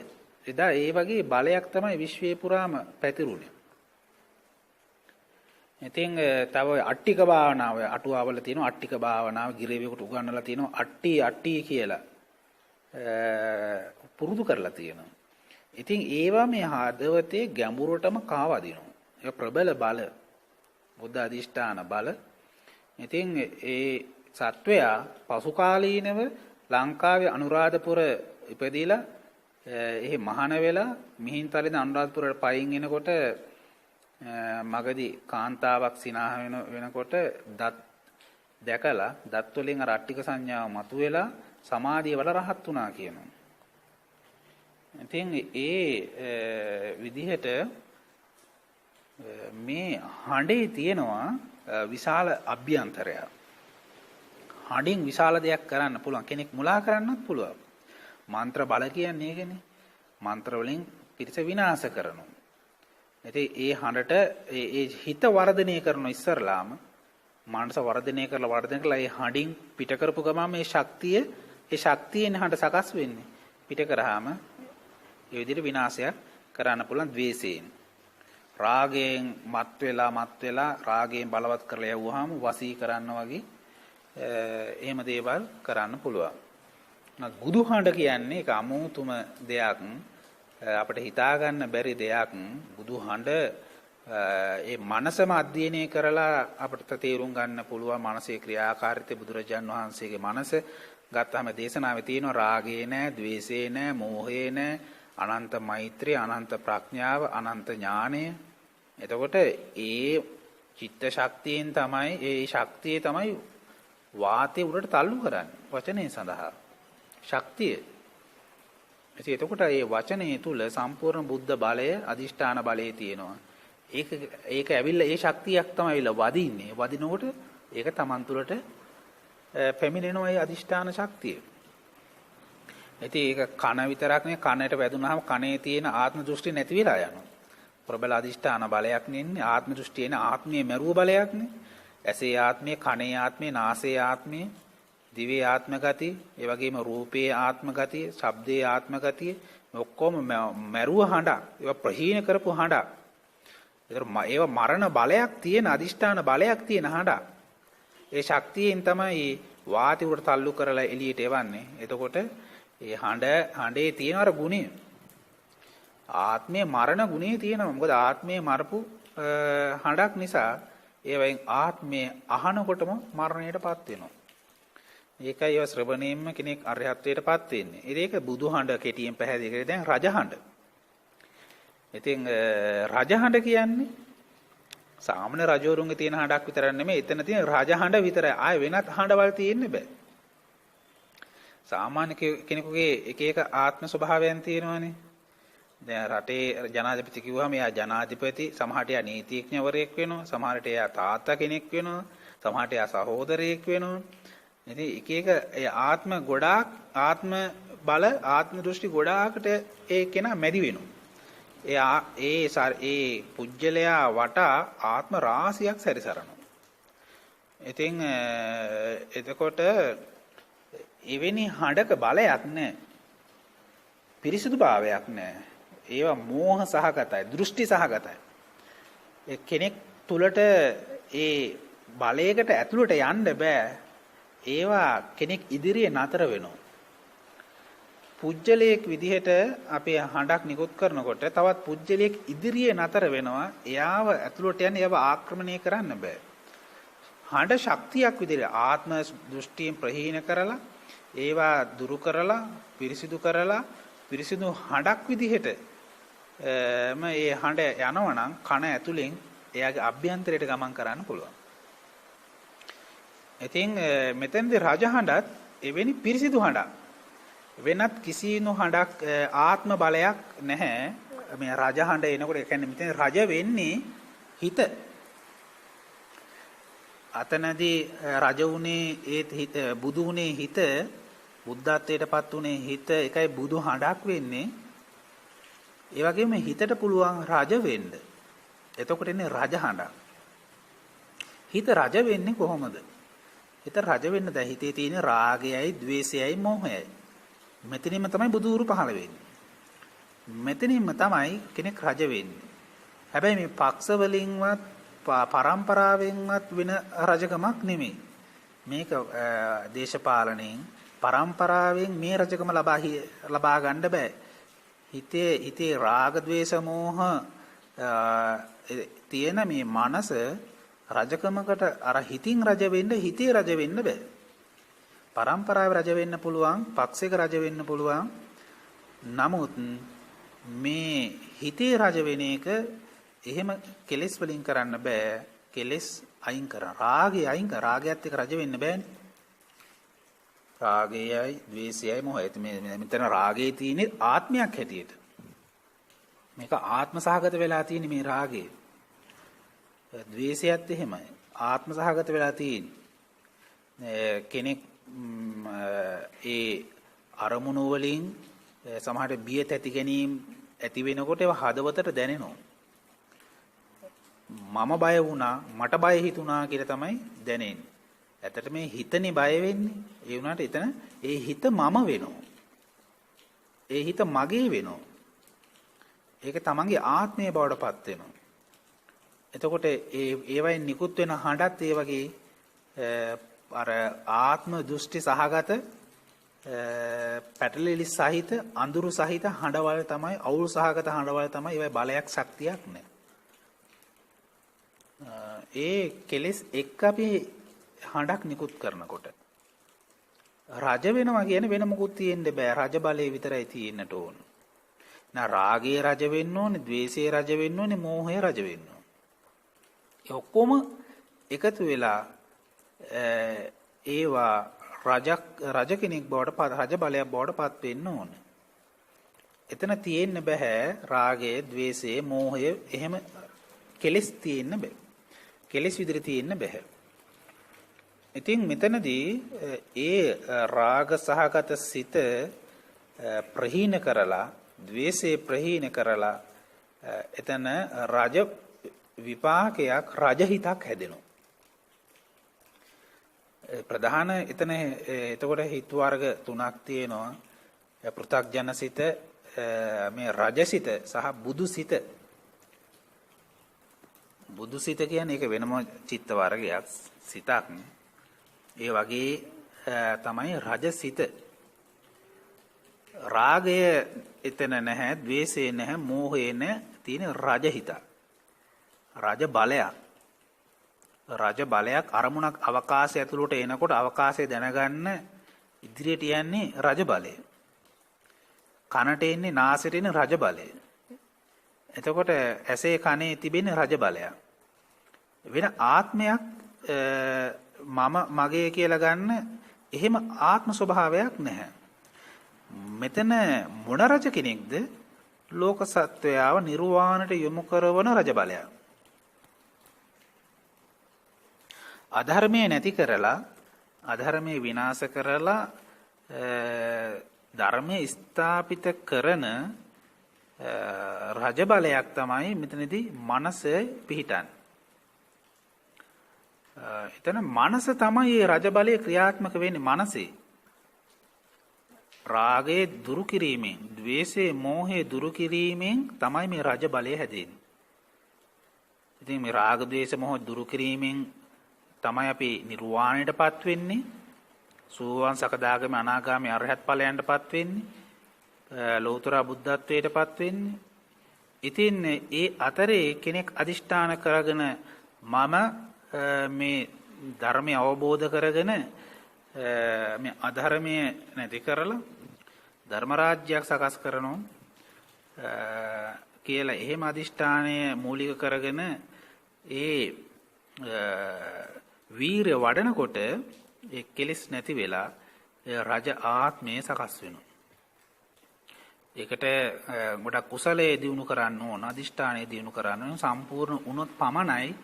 එදා ඒ වගේ බලයක් තමයි විශ්වයේ පුරාම පැතිරුණේ. ඉතින් තව අට්ටික භාවනාව අටුවාවල තියෙනවා අට්ටික භාවනාව ගිරේවියෙකුට උගන්වලා තියෙනවා අට්ටි කියලා පුරුදු කරලා තියෙනවා. ඉතින් ඒවා මේ හදවතේ ගැඹුරටම කාවදිනවා. ඒක ප්‍රබල බල බුද්ධ අධිෂ්ඨාන බල. ඉතින් ඒ සත්වයා පසු කාලීනව ලංකාවේ අනුරාධපුර ඉපදිලා එහි මහාන වෙලා මිහින්තලෙන් අනුරාධපුරට පයින් එනකොට මගදී කාන්තාවක් සිනාහ වෙනකොට දත් දැකලා දත් වලින් අර අට්ටික සංඥාව මතුවෙලා සමාධිය වල රහත් වුණා කියනවා. ඉතින් ඒ විදිහට මේ හඬේ තියෙනවා විශාල අභ්‍යන්තරයක්. හඬින් විශාල දෙයක් කරන්න පුළුවන්. කෙනෙක් මුලා කරන්නත් පුළුවන්. මන්ත්‍ර බල කියන්නේ ඒකනේ. මන්ත්‍ර වලින් පිරිස විනාශ කරනවා. ඉතින් ඒ හඬට ඒ හිත වර්ධනය කරන ඉස්සරලාම මානස වර්ධනය කරලා ඒ හඬින් පිට කරපු ගමන් මේ ශක්තියෙන් හඬ සකස් වෙන්නේ. පිට කරාම ඒ විදිහට විනාශයක් කරන්න පුළුවන් ද්වේෂයෙන්. රාගයෙන් මත් වෙලා රාගයෙන් බලවත් කරලා යවුවාම වසී කරන්න වගේ එහෙම දේවල් කරන්න පුළුවන්. බුදු හඬ කියන්නේ ඒක අමුතුම දෙයක්. අපිට හිතා ගන්න බැරි දෙයක්. බුදු හඬ ඒ මනසම අධ්‍යයනය කරලා අපිට තේරුම් ගන්න පුළුවන් මනසේ ක්‍රියාකාරීත්වය බුදුරජාන් වහන්සේගේ මනස ගත්තාම දේශනාවේ තියෙනවා රාගේ නැහැ, ద్వේෂේ නැහැ, මෝහේ නැහැ, අනන්ත මෛත්‍රිය, අනන්ත ප්‍රඥාව, අනන්ත ඥානය. එතකොට ඒ චිත්ත ශක්තියෙන් තමයි ඒ ශක්තිය තමයි වාතේ උඩට තල්ලු කරන්නේ වචනේ සඳහා. ශක්තිය. එතකොට මේ වචනේ තුල සම්පූර්ණ බුද්ධ බලය, අදිෂ්ඨාන බලය තියෙනවා. ඒක ඇවිල්ලා ඒ ශක්තියක් තමයි ඇවිල්ලා වදින්නේ. වදිනකොට ඒක Taman තුලට පැමිණෙනවා ඒ අදිෂ්ඨාන ශක්තිය. ඉතින් ඒක කන විතරක් නෙවෙයි කනට වැදුනහම කනේ තියෙන ආත්ම දෘෂ්ටි නැති වෙලා යනවා. ප්‍රබල අදිෂ්ඨාන බලයක් නෙන්නේ ආත්ම දෘෂ්ටියන ආත්මීය මරුව බලයක් නේ. ඇසේ ආත්මය, කනේ ආත්මය, නාසයේ ආත්මය, දිවේ ආත්ම ගතිය, ඒ වගේම රූපයේ ආත්ම ගතිය, ශබ්දයේ ආත්ම ගතිය ඔක්කොම මරුව හඬක්. ඒවා ප්‍රහීන කරපු හඬක්. ඒවා මරණ බලයක් තියෙන අදිෂ්ඨාන බලයක් තියෙන හඬක්. ඒ ශක්තියෙන් තමයි වාති උඩට තල්ලු කරලා එළියට එවන්නේ. එතකොට ඒ හඬේ තියෙන අර ගුණය ආත්මයේ මරණ ගුණය තියෙනවා. මොකද ආත්මයේ මරපු හඬක් නිසා ඒවෙන් ආත්මයේ අහනකොටම මරණයටපත් වෙනවා. ඒකයි ඒ ශ්‍රවණයෙන්ම කෙනෙක් අරහත්ත්වයටපත් වෙන්නේ. ඒක බුදුහඬ කෙටියෙන් පැහැදිලි කරේ දැන් රජහඬ. ඉතින් රජහඬ කියන්නේ සාමාන්‍ය රජවරුන්ගේ තියෙන හඬක් විතරක් නෙමෙයි එතන තියෙන රජහඬ විතරයි. ආය වෙනත් හඬවල් තියෙන්න බෑ. සාමාන්‍ය කෙනෙකුගේ එක එක ආත්ම ස්වභාවයන් තියෙනවානේ. දැන් රටේ ජනාධිපති කිව්වම එයා ජනාධිපති, සමහරට එයා නීතිඥවරයෙක් වෙනවා, සමහරට එයා තාත්තා කෙනෙක් වෙනවා, සමහරට එයා සහෝදරයෙක් වෙනවා. ඉතින් එක එක ඒ ආත්ම ගොඩාක් ආත්ම බල ආත්ම දෘෂ්ටි ගොඩාකට ඒ කෙනා මැදි වෙනවා. ඒ පුජ්‍යලයා වටා ආත්ම රාශියක් සැරිසරනවා. ඉතින් එතකොට එවැනි හඬක බලයක් නැහැ. පිරිසිදු භාවයක් නැහැ. ඒවා මෝහ සහගතයි, දෘෂ්ටි සහගතයි. කෙනෙක් තුලට ඒ බලයකට ඇතුළට යන්න බෑ. ඒවා කෙනෙක් ඉදිරියේ නතර වෙනවා. පුජ්‍යලයක් විදිහට අපේ හඬක් නිකුත් කරනකොට තවත් පුජ්‍යලයක් ඉදිරියේ නතර වෙනවා. එයාව ඇතුළට යන්න ඒව ආක්‍රමණය කරන්න බෑ. හඬ ශක්තියක් විදිහට ආත්ම දෘෂ්ටියෙන් ප්‍රහීන කරලා ඒවා දුරු කරලා පිරිසිදු කරලා පිරිසිදු හඬක් විදිහට මේ හඬ යනවනම් කන ඇතුලෙන් එයාගේ අභ්‍යන්තරයට ගමන් කරන්න පුළුවන්. ඉතින් මෙතෙන්දී රජ හඬත් එවැනි පිරිසිදු හඬක්. වෙනත් කිසිණු හඬක් ආත්ම බලයක් නැහැ. මේ රජ හඬ එනකොට ඒ කියන්නේ මෙතන රජ වෙන්නේ හිත. අතනදී රජ උනේ ඒ බුදු උනේ හිත, බුද්ධත්වයටපත් උනේ හිත. ඒකයි බුදු හඬක් වෙන්නේ. ඒ වගේම හිතට පුළුවන් රජ වෙන්න. එතකොට එන්නේ රජ හඬක්. හිත රජ වෙන්නේ කොහොමද? හිත රජ වෙන්න දැන් හිතේ තියෙන රාගයයි, ద్వේෂයයි, මෝහයයි. මෙතනින්ම තමයි බුදුරු පහළ වෙන්නේ. මෙතනින්ම තමයි කෙනෙක් රජ වෙන්නේ. හැබැයි මේ පක්ෂ වලින්වත් පරම්පරාවෙන්වත් වෙන රජකමක් නෙමෙයි. මේක දේශපාලනයෙන් පරම්පරාවෙන් මේ රජකම ලබා ගන්න බෑ. හිතේ රාග ద్వේෂ මෝහ තියෙන මේ මනස රජකමකට අර හිතින් රජ වෙන්න හිතේ රජ වෙන්න බෑ. පරම්පරාවේ රජ වෙන්න පුළුවන්, පක්ෂයක රජ වෙන්න පුළුවන්. නමුත් මේ හිතේ රජ වෙන එක එහෙම කෙලෙස් වලින් කරන්න බෑ. කෙලෙස් අයින් කරන. රාගය අයින් කර. රාගයත් එක්ක රජ වෙන්න බෑනේ. රාගයයි, ద్వේෂයයි, මොහයයි. මෙතන රාගයේ තියෙන ආත්මයක් හැටියට. මේක ආත්ම සහගත වෙලා තියෙන මේ රාගය. ද්වේෂයත් එහෙමයි. ආත්ම සහගත වෙලා තියෙන. කෙනෙක් ඒ අරමුණු වලින් සමහරට බිය තැති ගැනීම ඇති වෙනකොට ඒවා හදවතට දැනෙනවා. මම බය වුණා, මට බය හිතුණා කියලා තමයි දැනෙන්නේ. ඇත්තට මේ හිතනේ බය වෙන්නේ. ඒ වුණාට එතන ඒ හිත මම වෙනවා. ඒ හිත මගේ වෙනවා. ඒක තමන්ගේ ආත්මය බවට පත් වෙනවා. එතකොට ඒවයින් නිකුත් වෙන හඬත් ඒ වගේ අර ආත්ම දෘෂ්ටි සහගත පැටලිලි සහිත අඳුරු සහිත හඬවල් තමයි, අවුල් සහගත හඬවල් තමයි. ඒවයි බලයක් ශක්තියක් නැහැ. ඒ කෙලෙස් එක්ක අපි හඬක් නිකුත් කරනකොට රජ වෙනවා කියන වෙන මොකුත් තියෙන්න බෑ. රජ බලය විතරයි තියෙන්නට ඕන. නා රාගයේ රජ වෙන්න ඕනේ, ద్వේෂයේ රජ වෙන්න ඕනේ, මෝහයේ රජ වෙන්න ඕනේ. ඒ ඔක්කොම එකතු වෙලා ඒවා රජ කෙනෙක් බවට රජ බලයක් බවට පත් වෙන්න ඕනේ. එතන තියෙන්න බෑ රාගය, ద్వේෂය, මෝහය එහෙම කෙලෙස් තියෙන්න බෑ. කෙලෙස් විදිහට තියෙන්න බෑ. ඉතින් මෙතනදී ඒ රාග සහගත සිත ප්‍රහීන කරලා, ද්වේෂේ ප්‍රහීන කරලා එතන රජ විපාකයක්, රජහිතක් හැදෙනවා. ප්‍රධාන එතන එතකොට හිත වර්ග තුනක් තියෙනවා. පෘථග්ජන සිත, මේ රජසිත සහ බුදුසිත. බුදුසිත කියන්නේ ඒක වෙනම චිත්ත වර්ගයක්, සිතක්. ඒ වගේ තමයි රජසිත. රාගය එතන නැහැ, ద్వේෂය නැහැ, මෝහය නැහැ. තියෙන රජහිත. රජ බලයක්. රජ බලයක් අරමුණක් අවකාශය ඇතුළට එනකොට අවකාශය දැනගන්න ඉදිරියට යන්නේ රජ බලය. කනට එන්නේ නාසයට එන රජ බලය. එතකොට ඇසේ කනේ තිබෙන රජ බලයක්. වෙන ආත්මයක් මම මගේ කියලා ගන්න එහෙම ආත්ම ස්වභාවයක් නැහැ. මෙතන මොන රජ කෙනෙක්ද? ලෝක සත්වයාව නිර්වාණයට යොමු කරවන රජ බලයක්. අධර්මයේ නැති කරලා, අධර්මයේ විනාශ කරලා ධර්මයේ ස්ථාපිත කරන රජ බලයක් තමයි මෙතනදී මනස පිහිටන්නේ. එතන මනස තමයි මේ රජ බලය ක්‍රියාත්මක වෙන්නේ. මනසේ රාගයේ දුරු කිරීමෙන්, ද්වේෂයේ, මෝහයේ දුරු කිරීමෙන් තමයි මේ රජ බලය හැදෙන්නේ. ඉතින් මේ රාග ද්වේෂ මොහ දුරු කිරීමෙන් තමයි අපි නිර්වාණයටපත් වෙන්නේ. සෝවාන් සකදාගාමී අනාගාමී අරහත් ඵලයන්ටපත් වෙන්නේ. ලෞතර බුද්ධත්වයටපත් වෙන්නේ. ඉතින් ඒ අතරේ කෙනෙක් අදිෂ්ඨාන කරගෙන මම මේ ධර්මය අවබෝධ කරගෙන මේ අධර්මය නැති කරලා ධර්ම රාජ්‍යයක් සකස් කරනවා කියලා එහෙම අදිෂ්ඨානය මූලික කරගෙන ඒ වීරය වඩනකොට ඒ කෙලෙස් නැති වෙලා රජ ආත්මය සකස් වෙනවා. ඒකට ගොඩක් කුසලයේ දිනු කරන්න ඕන, අදිෂ්ඨානයේ දිනු කරන්න ඕන. සම්පූර්ණ වුණොත් පමණයි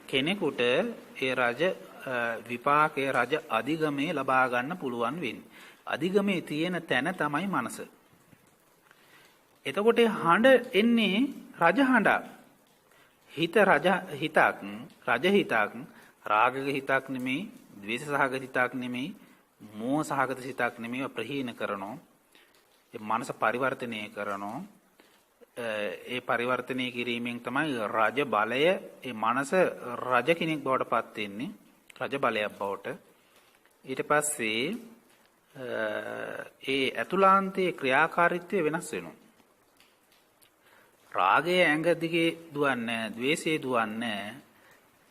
කෙනෙකුට ඒ රජ විපාකයේ රජ අධිගමේ ලබා ගන්න පුළුවන් වෙන්නේ. අධිගමේ තියෙන තැන තමයි මනස. එතකොට හඬ එන්නේ රජ හඬක්. හිත රජ හිතක්, රජ හිතක්, රාගක හිතක් නෙමෙයි, ද්වේෂ සහගත හිතක් නෙමෙයි, මෝහ සහගත හිතක් නෙමෙයි. ප්‍රහීන කරනවා. ඒ මනස පරිවර්තනය කරනවා. ඒ පරිවර්තනය කිරීමෙන් තමයි රජ බලය, ඒ මනස රජ කෙනෙක් බවට පත් වෙන්නේ, රජ බලයක් බවට. ඊට පස්සේ ඒ අතුලාන්තයේ ක්‍රියාකාරීත්වය වෙනස් වෙනවා. රාගය ඇඟ දිගේ දුවන්නේ, ද්වේෂය දුවන්නේ,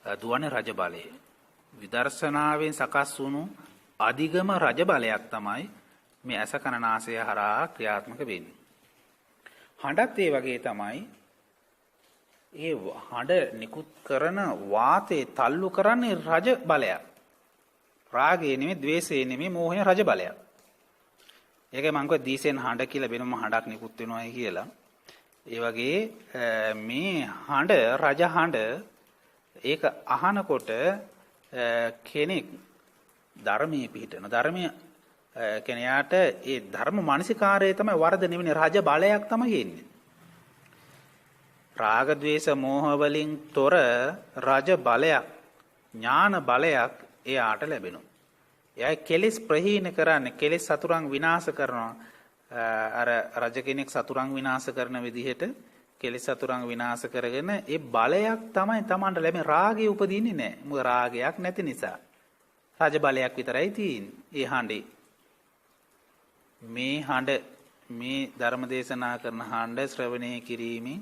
දුවන්නේ රජ බලය. විදර්ශනාවෙන් සකස් වුණු අධිගම රජ බලයක් තමයි මේ ඇස කන නාසය හරහා ක්‍රියාත්මක වෙන්නේ. හඬත් ඒ වගේ තමයි. ඒ හඬ නිකුත් කරන වාතේ තල්ලු කරන්නේ රජ බලයක්. රාගය නෙමෙයි, ද්වේෂය නෙමෙයි, මෝහය රජ බලයක්. ඒකයි මම කිව්වා දීසෙන් හඬ කියලා වෙනම හඬක් නිකුත් වෙනවායි කියලා. ඒ වගේ මේ හඬ රජ හඬ ඒක අහනකොට කෙනෙක් ධර්මයේ පිහිටන ධර්මයේ කෙනයාට ඒ ධර්ම මානසිකාරය තමයි වරද නෙවෙයි, රජ බලයක් තමයි එන්නේ. රාග ద్వේෂ මෝහ වලින් තොර රජ බලයක්, ඥාන බලයක් එයාට ලැබෙනවා. එයා කෙලෙස් ප්‍රහීන කරන්නේ, කෙලෙස් සතුරන් විනාශ කරනවා. අර රජ කෙනෙක් සතුරන් විනාශ කරන විදිහට කෙලෙස් සතුරන් විනාශ කරගෙන ඒ බලයක් තමයි Tamanට ලැබෙන. රාගය උපදින්නේ නැහැ. මොකද රාගයක් නැති නිසා. රජ බලයක් විතරයි තියෙන්නේ. ඒ හඬේ මේ හඬ, මේ ධර්ම දේශනා කරන හඬ ශ්‍රවණය කිරීමෙන්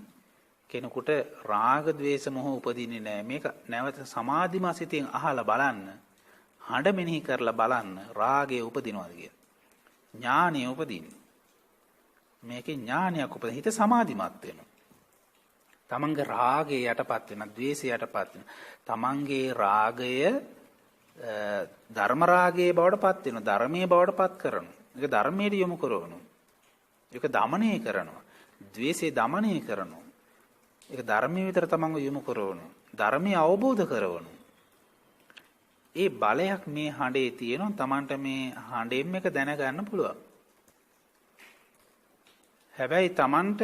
කෙනෙකුට රාග ద్వේෂ මොහ උපදින්නේ නැහැ. මේක නැවත සමාධිමත් සිතින් අහලා බලන්න, හඬ මෙනෙහි කරලා බලන්න රාගය උපදිනවද කියලා. ඥානය උපදින්නේ. මේකේ ඥානයක් උපදින හිත සමාධිමත් වෙනවා. තමන්ගේ රාගය යටපත් වෙන, ද්වේෂය යටපත් වෙන. තමන්ගේ රාගය ධර්ම රාගයේ බවට පත් වෙන, ධර්මයේ බවට පත් කරනවා. ඒක ධර්මයට යොමු කරනවා. ඒක දමනය කරනවා. ද්වේෂය දමනය කරනවා. ඒක ධර්මයේ විතර තමන්ව යොමු කරනවා. ධර්මය අවබෝධ කරනවා. ඒ බලයක් මේ හඬේ තියෙනවා. තමන්ට මේ හඬෙන් එක දැනගන්න පුළුවන්. හැබැයි තමන්ට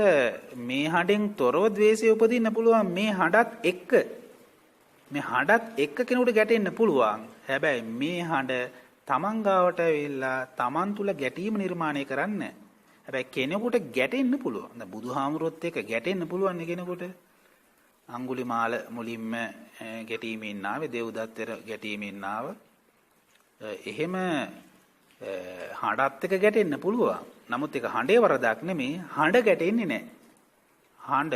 මේ හඬෙන් තොරව ද්වේෂය උපදින්න පුළුවන්. මේ හඬත් එක්ක, මේ හඬත් එක්ක කෙනෙකුට ගැටෙන්න පුළුවන්. හැබැයි මේ හඬ තමන් ගාවට ඇවිල්ලා තමන් තුල ගැටීම නිර්මාණය කරන්නේ. හැබැයි කෙනෙකුට ගැටෙන්න පුළුවන්. දැන් බුදුහාමුදුරුවොත් එක්ක ගැටෙන්න පුළුවන් කෙනෙකුට. අඟුලිමාල මුලින්ම ගැටීමෙන් ආවේ, දේවදත්තර ගැටීමෙන් ආව. එහෙම හඬත් එක්ක ගැටෙන්න පුළුවන්. නමුත් ඒක හඬේ වරදක් නෙමෙයි. හඬ ගැටෙන්නේ නැහැ. හඬ